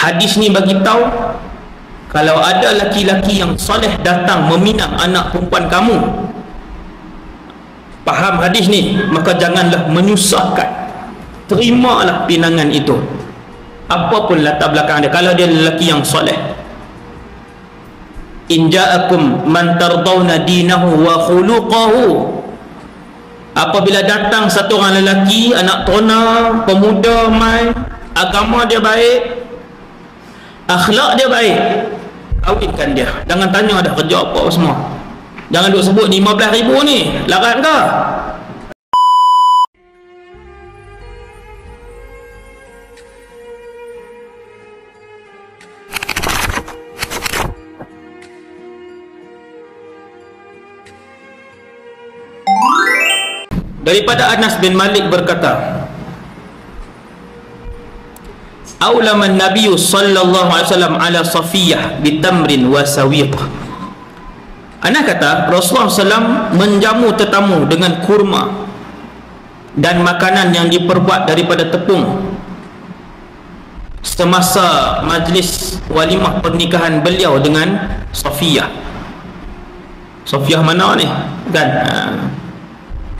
Hadis ni bagi tahu kalau ada laki-laki yang soleh datang meminang anak perempuan kamu, faham hadis ni, maka janganlah menyusahkan, terimalah pinangan itu apapun latar belakang dia, kalau dia lelaki yang soleh. In ja'akum man tardawna dinahu wa khuluqahu, apabila datang satu orang lelaki, anak tona, pemuda mai, agama dia baik, akhlak dia baik, kawinkan dia. Jangan tanya dah kerja apa semua. Jangan duk sebut 15,000 ni larat ke? Daripada Anas bin Malik berkata, Aulaman Nabi sallallahu alaihi wasallam ala Safiyah bitamrin wa sawiq. Anas kata Rasulullah SAW menjamu tetamu dengan kurma dan makanan yang diperbuat daripada tepung semasa majlis walimah pernikahan beliau dengan Safiyah. Safiyah mana ni? Kan?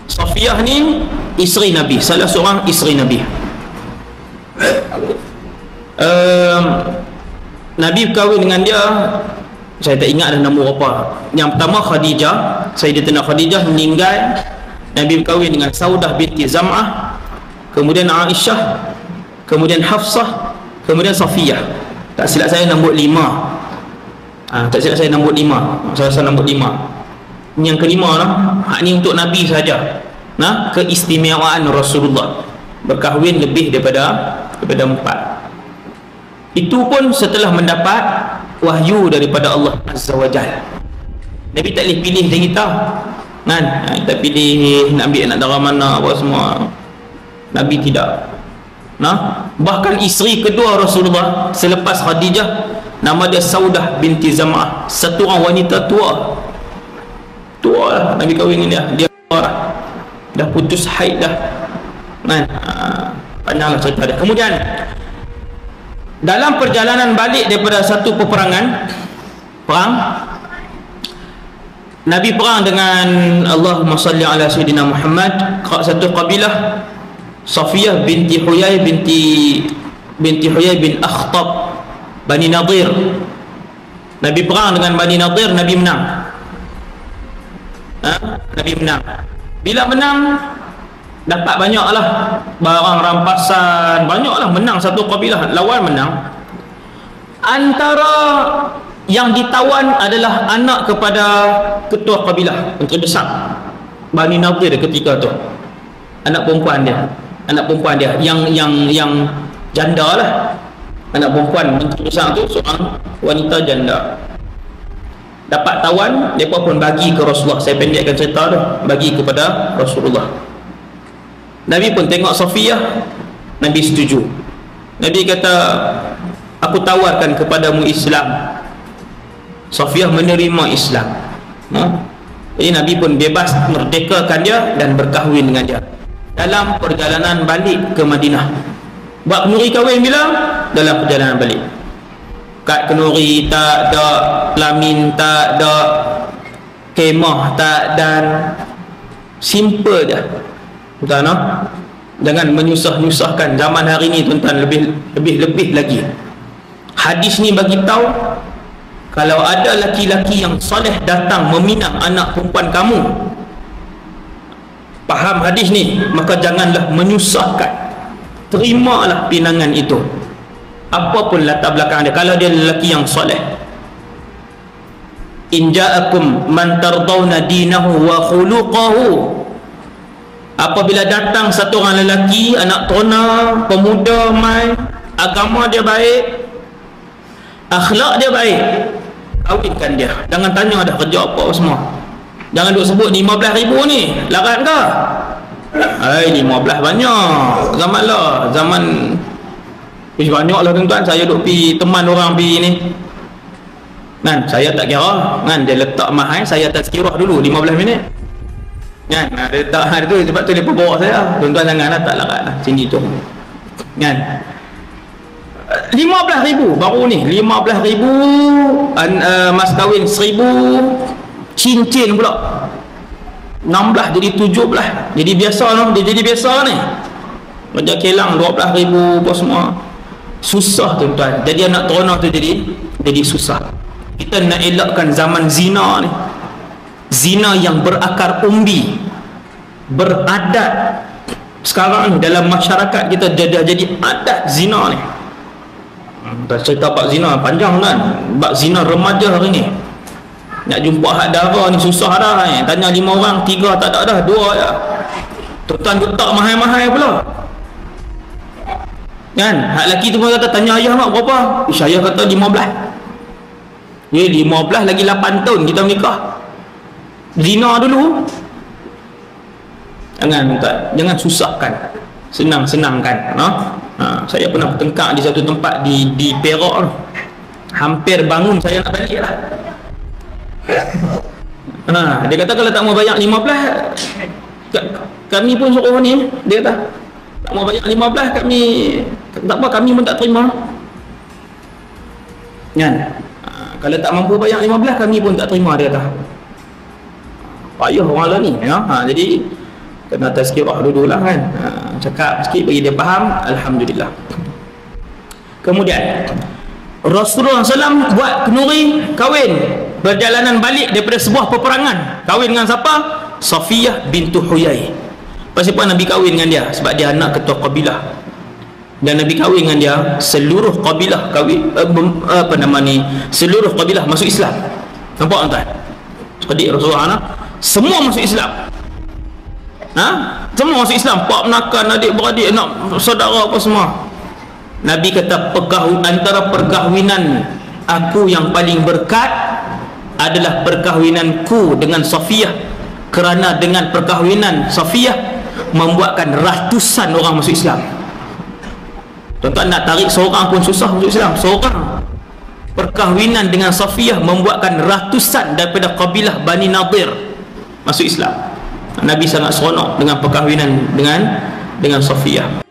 Safiyah ni isteri Nabi, salah seorang isteri Nabi. Nabi berkahwin dengan dia, saya tak ingat dah nama apa. Yang pertama Khadijah, Sayyidatina Khadijah meninggal, Nabi berkahwin dengan Saudah binti Zam'ah, kemudian Aisyah, kemudian Hafsah, kemudian Safiyah. Tak silap saya nombor 5. Tak silap saya nombor 5. Saya rasa nombor 5. Yang kelima lah, hak ni untuk Nabi saja. Nah, keistimewaan Rasulullah berkahwin lebih daripada 4. Itu pun setelah mendapat wahyu daripada Allah Azza wa Jalla. Nabi tak boleh pilih dari kita kan, kita pilih nak ambil anak darah mana apa semua. Nabi tidak. Nah, bahkan isteri kedua Rasulullah selepas Khadijah, nama dia Saudah binti Zam'ah, satu orang wanita tua lah Nabi kahwin dengan dia dah putus haid dah kan. Panjanglah cerita dia. Kemudian dalam perjalanan balik daripada satu peperangan perang, Nabi perang dengan Allahumma salli ala Sayyidina Muhammad, satu kabilah Safiyah binti Huyai binti Huyai bin Akhtab Bani Nadir. Nabi perang dengan Bani Nadir, Nabi menang. Nabi menang. Bila menang, dapat banyaklah barang rampasan, banyaklah, menang satu kabilah, lawan menang. Antara yang ditawan adalah anak kepada ketua kabilah, menteri besar Bani Nadir ketika tu. Anak perempuan dia yang janda lah. Anak perempuan menteri besar tu seorang wanita janda. Dapat tawan, mereka pun bagi ke Rasulullah. Saya pendekkan cerita tu, bagi kepada Rasulullah. Nabi pun tengok Safiyah, Nabi setuju. Nabi kata, aku tawarkan kepadamu Islam. Safiyah menerima Islam. Jadi Nabi pun bebas merdekakan dia dan berkahwin dengan dia dalam perjalanan balik ke Madinah. Buat kenuri kahwin bila? Dalam perjalanan balik. Kad kenuri tak ada, pelamin tak ada, kemah tak dan simple je. Tuan, jangan menyusah-nyusahkan. Zaman hari ni tuan-tuan lebih lagi. Hadis ni bagi tahu kalau ada laki-laki yang soleh datang meminang anak perempuan kamu, faham hadis ni, maka janganlah menyusahkan, terimalah pinangan itu apapun latar belakang dia, kalau dia lelaki yang soleh. In ja'akum man tardawna dinahu wa khuluqahu, apabila datang satu orang lelaki, anak tona, pemuda mai, agama dia baik, akhlak dia baik, kawinkan dia. Jangan tanya dah kerja apa semua. Jangan duk sebut 15,000 ni larat ke? 15 banyak. Zaman banyak lah tuan-tuan. Saya duk pergi teman orang pergi ni kan, saya tak kira kan, dia letak mahal, saya tak kira dulu 15 minit kan. Dia letak hari tu, sebab tu dia bawa saya, tuan-tuan janganlah tak larat lah sini tu kan. 15,000 baru ni, 15,000 mas kahwin 1,000, cincin pula 16 jadi 17, jadi biasa noh, dia jadi biasa ni. Macam kelang 12,000 apa semua. Susah tuan-tuan. Jadi anak teronah tu jadi susah. Kita nak elakkan zaman zina ni. Zina yang berakar umbi, beradat. Sekarang dalam masyarakat kita dah jadi adat zina ni. Cerita bab zina panjang kan. Bab zina remaja hari ni. Nak jumpa hak dara ni susah dah. Tanya 5 orang, 3 tak ada dah, 2 je. Tuan letak mahal-mahal pula. Kan? Hak lelaki tu pun kata, tanya ayah mak berapa? Ayah kata 15. 15 lagi 8 tahun kita menikah. Zina dulu. Jangan susahkan, senang-senangkan, no? Saya pernah bertengkar di satu tempat di Perak tu. Hampir bangun saya nak balik lah. Dia kata kalau tak mau bayar 15, kami pun suruh ni. Dia kata tak mau bayar 15, kami tak apa, kami pun tak terima kan. Kalau tak mampu bayar 15, kami pun tak terima, dia kata. Payah orang lah ni, ya? Jadi kena tazkirah dulu lah kan. Cakap sikit bagi dia faham, alhamdulillah. Kemudian Rasulullah SAW buat kenuri kahwin, perjalanan balik daripada sebuah peperangan. Kahwin dengan siapa? Safiyah bintu Huyai. Pasal apa Nabi kahwin dengan dia? Sebab dia anak ketua kabilah. Dan Nabi kahwin dengan dia, seluruh kabilah kahwin, seluruh kabilah masuk Islam. Nampak tuan? Adik Rasulullah semua masuk Islam. Semua masuk Islam. Pak menakan, adik-beradik, anak saudara apa semua. Nabi kata antara perkahwinan aku yang paling berkat adalah perkahwinanku dengan Safiyah, kerana dengan perkahwinan Safiyah membuatkan ratusan orang masuk Islam. Tuan-tuan, nak tarik seorang pun susah masuk Islam. Seorang perkahwinan dengan Safiyah membuatkan ratusan daripada kabilah Bani Nadir masuk Islam. Nabi sangat seronok dengan perkahwinan dengan Safiyah.